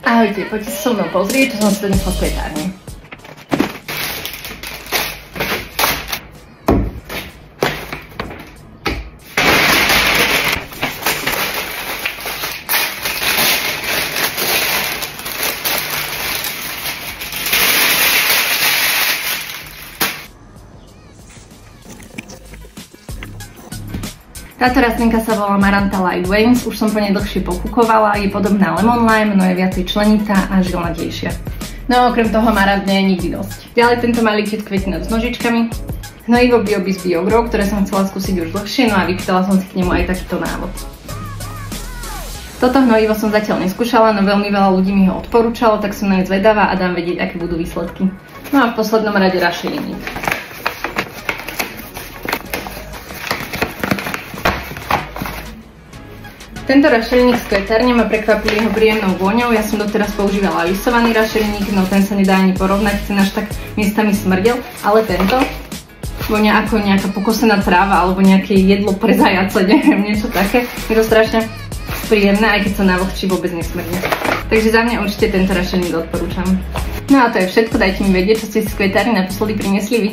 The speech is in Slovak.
Ahojte, poďte sa so mnou pozrieť, čo som si donesla z kvetárne. Táto rastlinka sa volá Maranta Lightveins, už som po nej dlhšie pokúkovala, je podobná lemon lime, no je viacej členitá a žilnatejšia. No okrem toho marant nie je nikdy dosť. Ďalej tento malý kit kvetinok s nožičkami, hnojivo BioBiz BioGrow, ktoré som chcela skúsiť už dlhšie, no a vypýtala som si k nemu aj takýto návod. Toto hnojivo som zatiaľ neskúšala, no veľmi veľa ľudí mi ho odporúčalo, tak som na ňu zvedavá a dám vedieť, aké budú výsledky. No a v poslednom rade rašeliník. Tento rašeliník z kvetárne ma prekvapil jeho príjemnou vôňou, ja som doteraz používala lisovaný rašeliník, no ten sa nedá ani porovnať, ten až tak miestami smrdel, ale tento voňa ako nejaká pokosená tráva alebo nejaké jedlo pre zajace, neviem, niečo také. Je to strašne príjemné, aj keď sa na vlhčí vôbec nesmrdí. Takže za mňa určite tento rašeliník odporúčam. No a to je všetko, dajte mi vedieť, čo ste si z kvetárne naposledy priniesli vy.